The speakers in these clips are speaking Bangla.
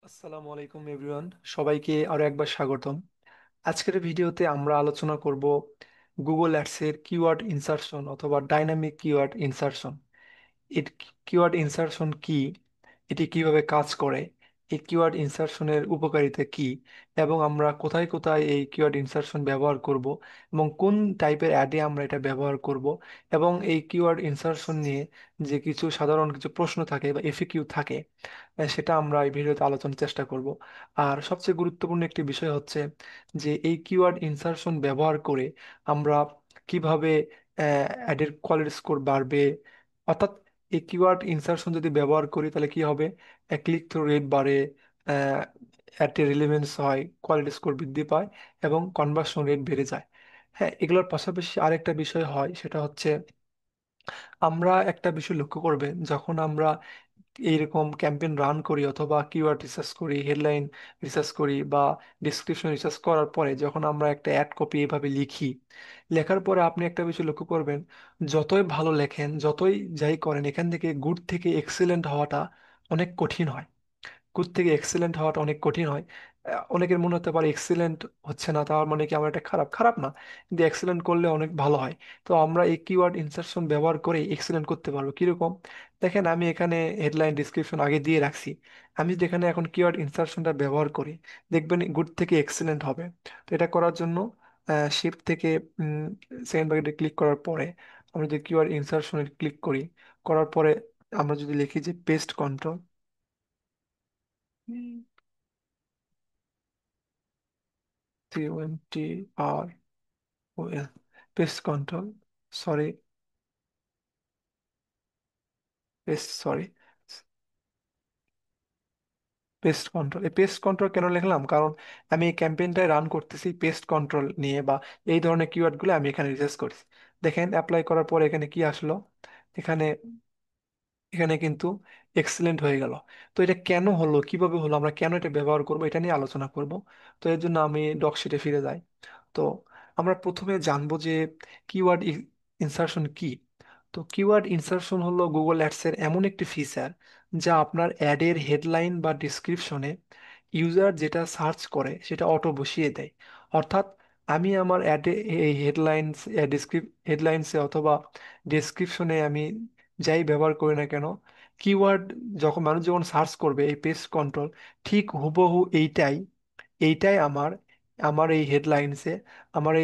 আসসালামু আলাইকুম এভরিওয়ান, সবাইকে আরো একবার স্বাগতম। আজকের ভিডিওতে আমরা আলোচনা করব গুগল অ্যাডসের কিওয়ার্ড ইনসারশন অথবা ডাইনামিক কিওয়ার্ড ইনসারশন। এর কিওয়ার্ড ইনসারশন কি, এটি কিভাবে কাজ করে, এই কিওয়ার্ড ইনসারশনের উপকারিতা কি, এবং আমরা কোথায় কোথায় এই কিওয়ার্ড ইনসারশন ব্যবহার করব এবং কোন টাইপের অ্যাডে আমরা এটা ব্যবহার করব, এবং এই কিওয়ার্ড ইনসারশন নিয়ে যে কিছু সাধারণ কিছু প্রশ্ন থাকে বা এফএকিউ থাকে, সেটা আমরা এই ভিডিওতে আলোচনার চেষ্টা করব। আর সবচেয়ে গুরুত্বপূর্ণ একটি বিষয় হচ্ছে যে এই কিওয়ার্ড ইনসারশন ব্যবহার করে আমরা কিভাবে অ্যাডের কোয়ালিটি স্কোর বাড়বে। অর্থাৎ এই কিওয়ার্ড ইনসারশন যদি ব্যবহার করি তাহলে কি হবে, ক্লিক থ্রু রেট বাড়ে, অ্যাডের রিলেভেন্স হয়, কোয়ালিটি স্কোর বৃদ্ধি পায় এবং কনভার্সন রেট বেড়ে যায়। হ্যাঁ, এগুলোর পাশাপাশি আরেকটা বিষয় হয়, সেটা হচ্ছে আমরা একটা বিষয় লক্ষ্য করবেন, যখন আমরা এইরকম ক্যাম্পেইন রান করি অথবা কিওয়ার্ড রিসার্চ করি, হেডলাইন রিসার্চ করি বা ডিসক্রিপশন রিসার্চ করার পরে যখন আমরা একটা অ্যাড কপি এভাবে লিখি, লেখার পরে আপনি একটা বিষয় লক্ষ্য করবেন, যতই ভালো লেখেন, যতই যাই করেন, এখান থেকে গুড থেকে এক্সিলেন্ট হওয়াটা অনেক কঠিন হয়। গুড থেকে এক্সিলেন্ট হওয়াটা অনেক কঠিন হয়। অনেকের মনে হতে পারে এক্সিলেন্ট হচ্ছে না, তার মানে কি আমার এটা খারাপ? খারাপ না, কিন্তু এক্সিলেন্ট করলে অনেক ভালো হয়। তো আমরা এই কিওয়ার্ড ইনসারশন ব্যবহার করে এক্সিলেন্ট করতে পারবো কিরকম। দেখেন, আমি এখানে হেডলাইন ডিসক্রিপশন আগে দিয়ে রাখছি। আমি যদি এখানে এখন কিওয়ার্ড ইনসারশনটা ব্যবহার করি, দেখবেন গুড থেকে এক্সিলেন্ট হবে। তো এটা করার জন্য শিফট থেকে সেকেন্ড ব্র্যাকেটে ক্লিক করার পরে আমরা যদি কিওয়ার্ড ইনসারশনে ক্লিক করি, করার পরে আমরা যদি লিখি যে pest control, CONTROL, pest control, sorry, sorry, pest control. এই পেস্ট কন্ট্রোল কেন লিখলাম, কারণ আমি এই ক্যাম্পেইনটাই রান করতেছি পেস্ট কন্ট্রোল নিয়ে, বা এই ধরনের কিওয়ার্ডগুলো আমি এখানে রিসার্চ করছি। দেখেন, অ্যাপ্লাই করার পর এখানে কি আসলো, এখানে এখানে কিন্তু এক্সিলেন্ট হয়ে গেল। তো এটা কেন হলো, কিভাবে হলো, আমরা কেন এটা ব্যবহার করব, এটা নিয়ে আলোচনা করব। তো এর জন্য আমি ডকশিটে ফিরে যাই। তো আমরা প্রথমে জানবো যে কিওয়ার্ড ইনসারশন কি। তো কিওয়ার্ড ইনসারশন হলো গুগল অ্যাডসের এমন একটি ফিচার যা আপনার অ্যাডের হেডলাইন বা ডিসক্রিপশনে ইউজার যেটা সার্চ করে সেটা অটো বসিয়ে দেয়। অর্থাৎ আমি আমার অ্যাডে এই হেডলাইন্সে অথবা ডেসক্রিপশনে আমি যাই ব্যবহার করি না কেন, কিওয়ার্ড যখন মানুষ যখন সার্চ করবে এই পেস্ট কন্ট্রোল ঠিক হুবহু এইটাই এইটাই আমার আমার এই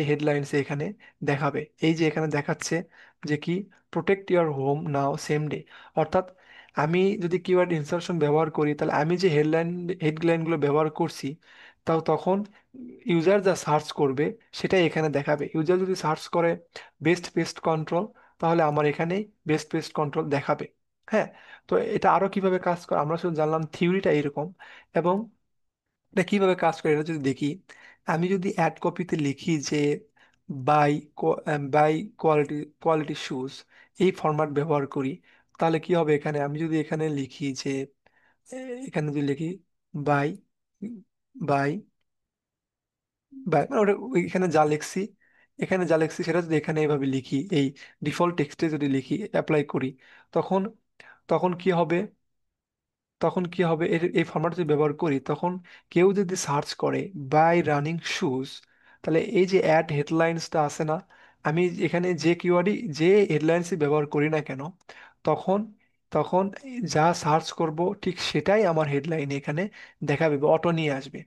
হেডলাইন্সে এখানে দেখাবে। এই যে এখানে দেখাচ্ছে যে কি, protect your home now same day. অর্থাৎ আমি যদি কিওয়ার্ড ইনসারশন ব্যবহার করি, তাহলে আমি যে হেডলাইনগুলো ব্যবহার করছি, তাও তখন ইউজার যা সার্চ করবে সেটাই এখানে দেখাবে। ইউজার যদি সার্চ করে বেস্ট পেস্ট কন্ট্রোল, তাহলে আমার এখানে বেস্ট পেস্ট কন্ট্রোল দেখাবে। হ্যাঁ, তো এটা আরো কিভাবে কাজ করে আমরা শুধু জানলাম থিওরিটা এরকম, এবং এটা কিভাবে কাজ করে এটা যদি দেখি, আমি যদি অ্যাড কপিতে লিখি যে bye bye quality quality shoes, এই ফরম্যাট ব্যবহার করি, তাহলে কি হবে, এখানে আমি যদি এখানে লিখি যে এখানে যদি লিখি বাই বাই বাই, মানে ওটা এখানে যা লিখছি, সেটা যদি এখানে এভাবে লিখি, এই ডিফল্ট টেক্সটে যদি লিখি, অ্যাপ্লাই করি, তখন তখন কি হবে, এর এই ফরম্যাট যদি ব্যবহার করি, তখন কেউ যদি সার্চ করে বাই রানিং শুজ, তাহলে এই যে অ্যাড হেডলাইন্সটা আছে না, আমি এখানে যে কিওয়ার্ডই যে হেডলাইন্সই ব্যবহার করি না কেন, তখন তখন যা সার্চ করব ঠিক সেটাই আমার হেডলাইন এখানে দেখাবে, অটো নিয়ে আসবে,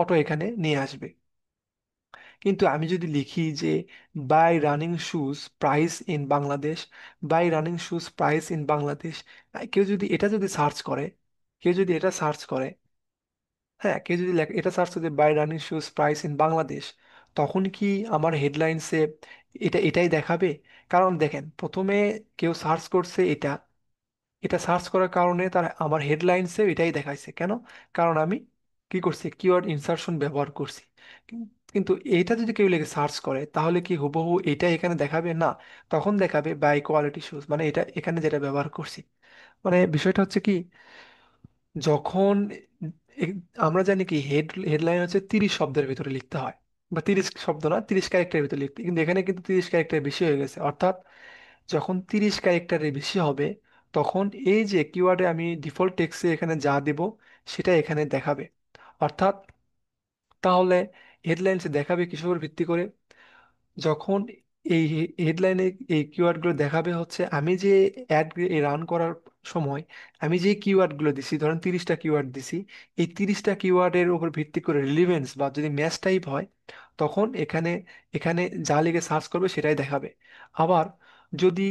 অটো এখানে নিয়ে আসবে। কিন্তু আমি যদি লিখি যে buy running shoes price in Bangladesh, buy running shoes price in Bangladesh, কেউ যদি এটা যদি সার্চ করে, কেউ যদি এটা সার্চ করে হ্যাঁ, কেউ যদি এটা সার্চ করে buy running shoes price in Bangladesh, তখন কি আমার হেডলাইন্সে এটাই দেখাবে? কারণ দেখেন, প্রথমে কেউ সার্চ করছে এটা, সার্চ করার কারণে তার আমার হেডলাইন্সে এটাই দেখাইছে কেন, কারণ আমি কি করছি, কিওয়ার্ড ইনসারশন ব্যবহার করছি। কিন্তু এইটা যদি কেউ লিখে সার্চ করে, তাহলে কি হুবহু এটা এখানে দেখাবে না? তখন দেখাবে বাই কোয়ালিটি শুজ, মানে এটা এখানে যেটা ব্যবহার করছি। মানে বিষয়টা হচ্ছে কি, যখন এ- আমরা জানি কি হেডলাইন হচ্ছে 30 শব্দের ভিতরে লিখতে হয়, বা 30 শব্দ না, 30 ক্যারেক্টারের ভিতরে লিখতে, কিন্তু এখানে কিন্তু 30 ক্যারেক্টার বেশি হয়ে গেছে। অর্থাৎ যখন 30 ক্যারেক্টারের বেশি হবে, তখন এই যে কিওয়ার্ডে আমি ডিফল্ট টেক্সটে এখানে যা দিব সেটা এখানে দেখাবে। অর্থাৎ তাহলে হেডলাইন্সে দেখাবে কিসের উপর ভিত্তি করে? যখন এই হেডলাইনে এই কিওয়ার্ডগুলো দেখাবে হচ্ছে আমি যে অ্যাড রান করার সময় আমি যে কিওয়ার্ডগুলো দিছি, ধরেন 30টা কিওয়ার্ড দিছি, এই 30টা কিওয়ার্ডের উপর ভিত্তি করে রিলিভেন্স বা যদি ম্যাচ টাইপ হয়, তখন এখানে এখানে যা লিখে সার্চ করবে সেটাই দেখাবে। আবার যদি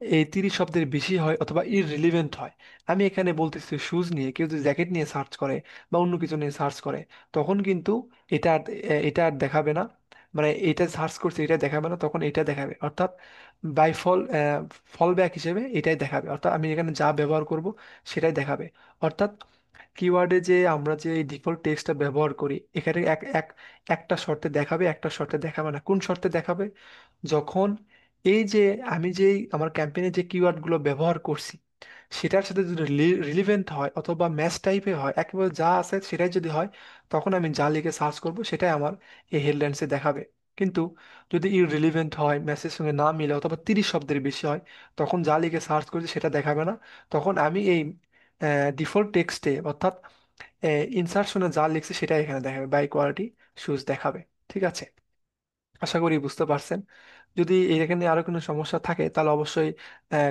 এই 30 শব্দের বেশি হয় অথবা ইররিলিভেন্ট হয়, আমি এখানে বলতেছি শুজ নিয়ে, কেউ যদি জ্যাকেট নিয়ে সার্চ করে বা অন্য কিছু নিয়ে সার্চ করে, তখন কিন্তু এটা আর দেখাবে না। মানে এটা সার্চ করছে এটা দেখাবে না, তখন এটা দেখাবে। অর্থাৎ বাই ফল ব্যাক হিসেবে এটাই দেখাবে। অর্থাৎ আমি এখানে যা ব্যবহার করব সেটাই দেখাবে। অর্থাৎ কিওয়ার্ডে যে আমরা যে ডিফল্ট টেক্সটটা ব্যবহার করি, এখানে একটা শর্তে দেখাবে, একটা শর্তে দেখাবে না। কোন শর্তে দেখাবে? যখন এই যে আমি যেই আমার ক্যাম্পেইনে যে কিওয়ার্ডগুলো ব্যবহার করছি সেটার সাথে যদি রিলিভেন্ট হয় অথবা ম্যাচ টাইপে হয়, একেবারে যা আছে সেটাই যদি হয়, তখন আমি যা লিখে সার্চ করব সেটাই আমার এই হেডলাইন্সে দেখাবে। কিন্তু যদি ইররিলিভেন্ট হয়, ম্যাচের সঙ্গে না মিলে অথবা 30 শব্দের বেশি হয়, তখন যা লিখে সার্চ করছি সেটা দেখাবে না। তখন আমি এই ডিফল্ট টেক্সটে অর্থাৎ ইনসার্শনে যা লিখছি সেটাই এখানে দেখাবে, বাই কোয়ালিটি শুজ দেখাবে। ঠিক আছে, আশা করি বুঝতে পারছেন। যদি এখানে আরো কোনো সমস্যা থাকে তাহলে অবশ্যই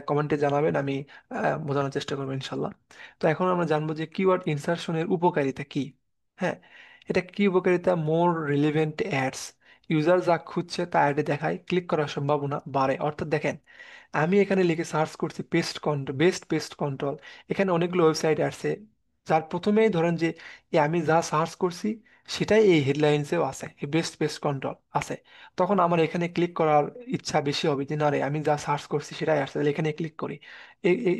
কমেন্টে জানাবেন, আমি বোঝানোর চেষ্টা করবো ইনশাল্লাহ। তো এখন আমরা জানবো যে কিওয়ার্ড ইনসার্শনের উপকারিতা কি। হ্যাঁ, এটা কি উপকারিতা? মোর রিলিভেন্ট অ্যাডস, ইউজার যা খুঁজছে তা অ্যাডে দেখায়, ক্লিক করার সম্ভাবনা বাড়ে। অর্থাৎ দেখেন, আমি এখানে লিখে সার্চ করছি বেস্ট পেস্ট কন্ট্রোল, এখানে অনেকগুলো ওয়েবসাইট আছে, যার প্রথমেই ধরেন যে আমি যা সার্চ করছি সেটাই এই হেডলাইন্সেও আছে, এই বেস্ট পেস্ট কন্ট্রোল আছে। তখন আমার এখানে ক্লিক করার ইচ্ছা বেশি হবে যে না রে, আমি যা সার্চ করছি সেটাই আসছে, তাহলে এখানে ক্লিক করি।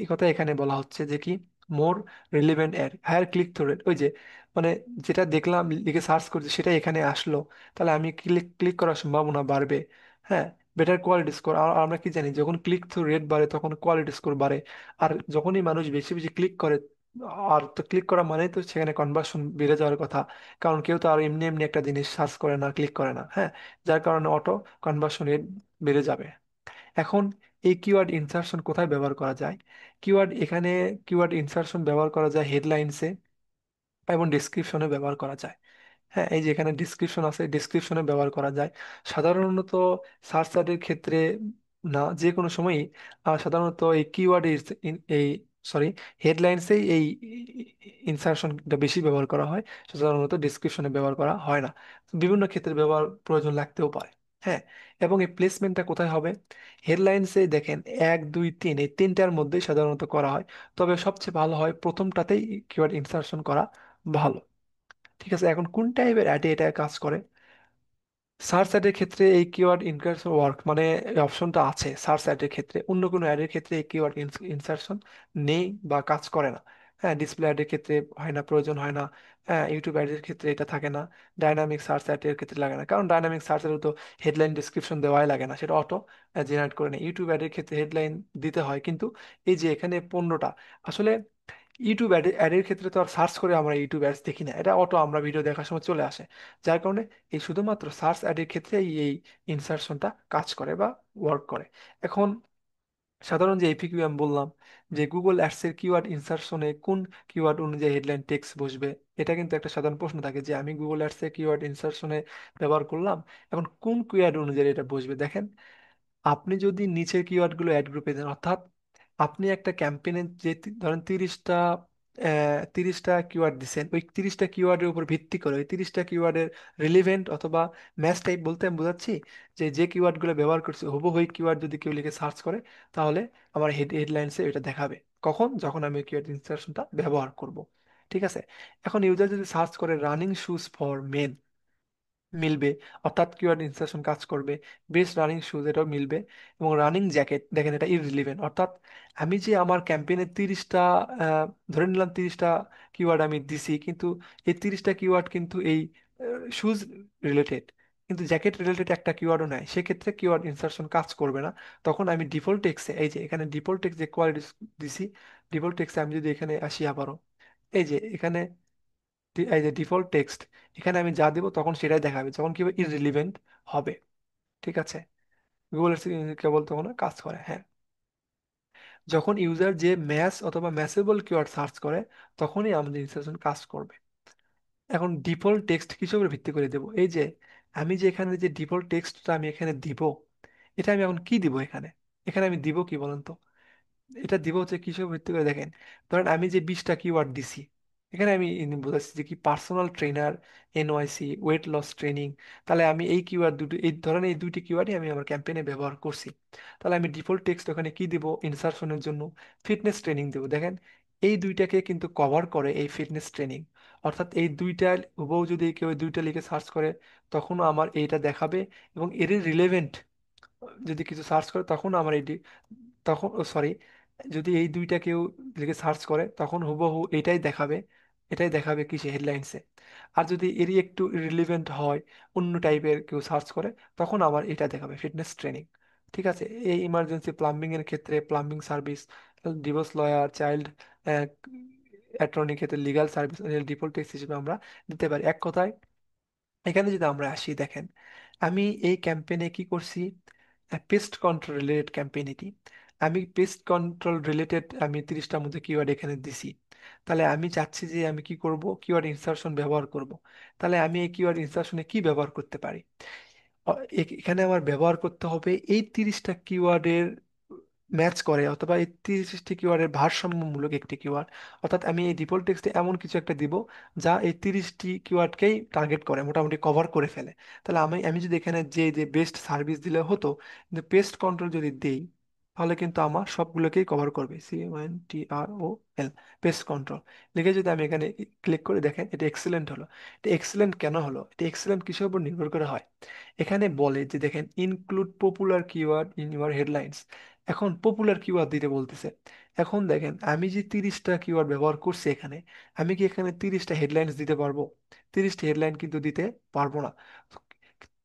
এই কথা এখানে বলা হচ্ছে যে কি, মোর রিলেভেন্ট এর হায়ার ক্লিক থ্রু রেট। ওই যে মানে যেটা দেখলাম লিখে সার্চ করছি সেটা এখানে আসলো, তাহলে আমি ক্লিক ক্লিক করার সম্ভাবনা বাড়বে। হ্যাঁ, বেটার কোয়ালিটি স্কোর। আর আমরা কি জানি, যখন ক্লিক থ্রু রেট বাড়ে তখন কোয়ালিটি স্কোর বাড়ে। আর যখনই মানুষ বেশি বেশি ক্লিক করে, আর তো ক্লিক করা মানেই তো সেখানে কনভার্সন বেড়ে যাওয়ার কথা। কারণ কেউ তো আর এমনি এমনি একটা জিনিস সার্চ করে না, ক্লিক করে না। হ্যাঁ, যার কারণে অটো কনভার্সন রেট বেড়ে যাবে। এখন এই কিওয়ার্ড ইনসার্শন কোথায় ব্যবহার করা যায়? এখানে কিওয়ার্ড ইনসার্শন ব্যবহার করা যায় হেডলাইন্সে এবং ডিসক্রিপশনে ব্যবহার করা যায়। হ্যাঁ, এই যে এখানে ডিসক্রিপশন আছে, ডিসক্রিপশনে ব্যবহার করা যায়। সাধারণত সার্চ অ্যাডের ক্ষেত্রে না, যে কোনো সময়ই সাধারণত এই কিওয়ার্ড এই সরি হেডলাইন্সেই এই ইনসার্শনটা বেশি ব্যবহার করা হয়, সাধারণত ডিসক্রিপশনে ব্যবহার করা হয় না। বিভিন্ন ক্ষেত্রে ব্যবহার প্রয়োজন লাগতেও পারে। হ্যাঁ, এবং এই প্লেসমেন্টটা কোথায় হবে? হেডলাইন্সে দেখেন 1 2 3 এই তিনটার মধ্যেই সাধারণত করা হয়, তবে সবচেয়ে ভালো হয় প্রথমটাতেই কিওয়ার্ড ইনসার্শন করা ভালো। ঠিক আছে, এখন কোন টাইপের অ্যাডে এটা কাজ করে? সার্চ অ্যাডের ক্ষেত্রে এই কিওয়ার্ড ইনসার্শন ওয়ার্ক, মানে এই অপশনটা আছে সার্চ অ্যাডের ক্ষেত্রে, অন্য কোনো অ্যাডের ক্ষেত্রে এই কিওয়ার্ড ইনসার্শন নেই বা কাজ করে না। হ্যাঁ, ডিসপ্লে অ্যাডের ক্ষেত্রে হয় না, প্রয়োজন হয় না। হ্যাঁ, ইউটিউব অ্যাডের ক্ষেত্রে এটা থাকে না। ডাইনামিক সার্চ অ্যাডের ক্ষেত্রে লাগে না, কারণ ডাইনামিক সার্চের তো হেডলাইন ডিসক্রিপশন দেওয়াই লাগে না, সেটা অটো জেনারেট করে নেয়। ইউটিউব অ্যাডের ক্ষেত্রে হেডলাইন দিতে হয়, কিন্তু এই যে এখানে 15টা, আসলে ইউটিউব অ্যাডের ক্ষেত্রে তো আর সার্চ করে আমরা ইউটিউব অ্যাডস দেখি না, এটা অটো আমরা ভিডিও দেখার সময় চলে আসে। যার কারণে এই শুধুমাত্র সার্চ অ্যাডের ক্ষেত্রে এই ইনসার্শনটা কাজ করে বা ওয়ার্ক করে। এখন সাধারণ যে এপিকিউ আমি বললাম যে গুগল অ্যাডসের কিওয়ার্ড ইনসার্শনে কোন কিওয়ার্ড অনুযায়ী হেডলাইন টেক্সট বসবে, এটা কিন্তু একটা সাধারণ প্রশ্ন থাকে যে আমি গুগল অ্যাডসের কিওয়ার্ড ইনসার্শনে ব্যবহার করলাম, এখন কোন কিওয়ার্ড অনুযায়ী এটা বসবে? দেখেন, আপনি যদি নিচের কিওয়ার্ড গুলো অ্যাড গ্রুপে দেন, অর্থাৎ আপনি একটা ক্যাম্পেইনে যে ধরেন 30টা কিওয়ার্ড দিচ্ছেন, ওই 30টা কিওয়ার্ডের উপর ভিত্তি করে ওই 30টা কিওয়ার্ডের রিলিভেন্ট অথবা ম্যাচ টাইপ বলতে আমি বোঝাচ্ছি যে যে কিওয়ার্ড গুলো ব্যবহার করছে হুবহু ওই কিওয়ার্ড যদি কেউ লিখে সার্চ করে, তাহলে আমার হেডলাইন্সে এটা দেখাবে। কখন? যখন আমি কিওয়ার্ড ইনসার্শনটা ব্যবহার করব। ঠিক আছে, এখন ইউজার যদি সার্চ করে রানিং শুজ ফর মেন, মিলবে, অর্থাৎ কিওয়ার্ড ইনসার্শন কাজ করবে। বেস্ট রানিং শুজ, এটাও মিলবে। এবং রানিং জ্যাকেট, দেখেন এটা ইররিলিভেন্ট, অর্থাৎ আমি যে আমার ক্যাম্পেইনে 30টা ধরে নিলাম 30টা কিওয়ার্ড আমি দিছি, কিন্তু এই 30টা কিওয়ার্ড কিন্তু এই শুজ রিলেটেড, কিন্তু জ্যাকেট রিলেটেড একটা কিওয়ার্ডও নাই, সেক্ষেত্রে কিওয়ার্ড ইনসার্শন কাজ করবে না। তখন আমি ডিফল্ট টেক্সে, এই যে এখানে ডিফল্ট টেক্সট যে কোয়ালিটি দিছি, ডিফল্ট টেক্সে আমি যদি এখানে আসি আবারও, এই যে এখানে এই যে ডিফল্ট টেক্সট, এখানে আমি যা দিব তখন সেটাই দেখাবে, যখন কি ইররিলিভেন্ট হবে। ঠিক আছে, গুগল কেবল তখন কাজ করে। হ্যাঁ, যখন ইউজার যে ম্যাচ অথবা ম্যাচেবল কিওয়ার্ড সার্চ করে, তখনই আমাদের ইনসার্শন কাজ করবে। এখন ডিফল্ট টেক্সট কিসের উপর ভিত্তি করে দেবো? এই যে আমি যে এখানে যে ডিফল্ট টেক্সটটা আমি এখানে দিব, এটা আমি এখন কি দিব এখানে? এখানে আমি দিব কি বলেন তো? এটা দিব হচ্ছে কিসের উপর ভিত্তি করে দেখেন। ধরেন আমি যে 20টা কিওয়ার্ড দিছি, এখানে আমি বোঝাচ্ছি যে কি personal trainer, NYC, weight loss training. তাহলে আমি এই কিওয়ার্ড দুটো, এই ধরেন এই দুইটি কিওয়ার্ডই আমি আমার ক্যাম্পেইনে ব্যবহার করছি। তাহলে আমি ডিফল্ট টেক্সট ওখানে কি দিব ইনসার্শনের জন্য? ফিটনেস ট্রেনিং দেবো। দেখেন এই দুইটাকে কিন্তু কভার করে এই ফিটনেস ট্রেনিং। অর্থাৎ এই দুইটা হুবহু যদি কেউ এই দুইটা লিখে সার্চ করে, তখনও আমার এইটা দেখাবে। এবং এর রিলেভেন্ট যদি কিছু সার্চ করে তখন আমার এটি, তখন সরি, যদি এই দুইটা কেউ লিখে সার্চ করে তখন হুবহু এটাই দেখাবে। এটাই দেখাবে কিসে? হেডলাইন্সে। আর যদি এরই একটু রিলিভেন্ট হয়, অন্য টাইপের কেউ সার্চ করে, তখন আমার এটা দেখাবে ফিটনেস ট্রেনিং। ঠিক আছে। এই ইমার্জেন্সি প্লাম্বিং এর ক্ষেত্রে plumbing service, divorce lawyer, child attorney ক্ষেত্রে লিগাল সার্ভিস, ডিফল্ট টেক্সট হিসেবে আমরা দিতে পারি। এক কথায় এখানে যদি আমরা আসি, দেখেন আমি এই ক্যাম্পেইনে কি করছি? পেস্ট কন্ট্রোল রিলেটেড ক্যাম্পেইন এটি। আমি পেস্ট কন্ট্রোল রিলেটেড আমি 30টার মধ্যে কিওয়ার্ড এখানে দিছি। তাহলে আমি চাচ্ছি যে আমি কি করব? কিওয়ার্ড ইনসার্শন ব্যবহার করব। তাহলে আমি এই কিওয়ার্ড ইনসার্শনে কি ব্যবহার করতে পারি? এখানে আমার ব্যবহার করতে হবে এই 30টা কিওয়ার্ডের ম্যাচ করে, অথবা এই 30টি কিওয়ার্ডের ভারসাম্যমূলক একটি কিওয়ার্ড। অর্থাৎ আমি এই ডিফল্ট টেক্সটে এমন কিছু একটা দিব যা এই 30টি কিওয়ার্ডকেই টার্গেট করে, মোটামুটি কভার করে ফেলে। তাহলে আমি আমি যদি এখানে যে যে বেস্ট সার্ভিস দিলে হতো, কিন্তু পেস্ট কন্ট্রোল যদি দেই, তাহলে কিন্তু আমার সবগুলোকেই কভার করবে। CONTROL, পেস্ট কন্ট্রোল লিখে যদি আমি এখানে ক্লিক করে, দেখেন এটা এক্সিলেন্ট হলো। এটা এক্সিলেন্ট কেন হলো? এটা এক্সিলেন্ট কিসের উপর নির্ভর করে হয়? এখানে বলে যে দেখেন include popular keyword in your headlines. এখন পপুলার কিওয়ার্ড দিতে বলতেছে। এখন দেখেন আমি যে 30টা কিওয়ার্ড ব্যবহার করছি এখানে, আমি কি এখানে 30টা হেডলাইন্স দিতে পারবো? 30টি হেডলাইন কিন্তু দিতে পারবো না।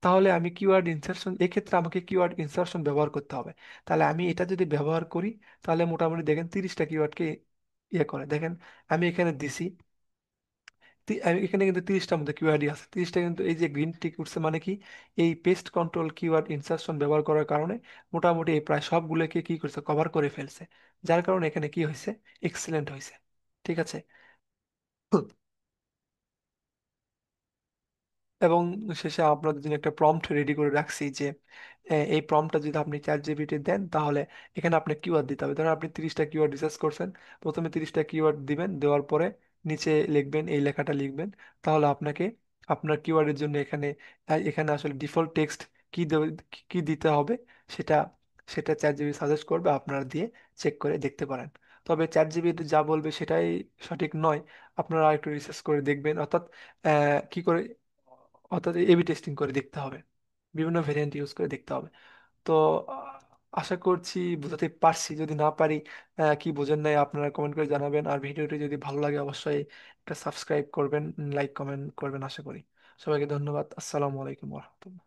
তাহলে আমি কিওয়ার্ড ইনসার্শন, এক্ষেত্রে আমাকে কিওয়ার্ড ইনসার্শন ব্যবহার করতে হবে। তাহলে আমি এটা যদি ব্যবহার করি, তাহলে মোটামুটি দেখেন 30টা কিওয়ার্ডকে ইয়ে করে। দেখেন আমি এখানে দিছি, এখানে কিন্তু 30টার মধ্যে কিওয়ার্ডই আছে। 30টা কিন্তু এই যে গ্রিন টিক উঠছে মানে কি? এই পেস্ট কন্ট্রোল কিওয়ার্ড ইনসার্শন ব্যবহার করার কারণে মোটামুটি এই প্রায় সবগুলোকে কি করছে? কভার করে ফেলছে। যার কারণে এখানে কি হয়েছে? এক্সিলেন্ট হয়েছে। ঠিক আছে। এবং শেষে আপনাদের জন্য একটা প্রম্পট রেডি করে রাখছি যে এই প্রম্পটটা যদি আপনি ChatGPT দেন, তাহলে এখানে আপনি কিওয়ার্ড দিতে হবে। ধরুন আপনি 30টা কিওয়ার্ড রিসার্চ করছেন, প্রথমে 30টা কিওয়ার্ড দিবেন, দেওয়ার পরে নিচে লিখবেন, এই লেখাটা লিখবেন। তাহলে আপনাকে আপনার কিওয়ার্ডের জন্য এখানে এখানে আসলে ডিফল্ট টেক্সট কি কি দিতে হবে, সেটা সেটা ChatGPT সাজেস্ট করবে, আপনারা দিয়ে চেক করে দেখতে পারেন। তবে ChatGPT যা বলবে সেটাই সঠিক নয়, আপনারা একটু রিসার্চ করে দেখবেন। অর্থাৎ কি করে, অর্থাৎ এবি টেস্টিং করে দেখতে হবে, বিভিন্ন ভেরিয়েন্ট ইউজ করে দেখতে হবে। তো আশা করছি বোঝাতে পারছি। যদি না পারি, কি বোঝেন নাই, আপনারা কমেন্ট করে জানাবেন। আর ভিডিওটি যদি ভালো লাগে অবশ্যই একটা সাবস্ক্রাইব করবেন, লাইক কমেন্ট করবেন আশা করি। সবাইকে ধন্যবাদ। আসসালামু আলাইকুম রহমতুল্লাহ।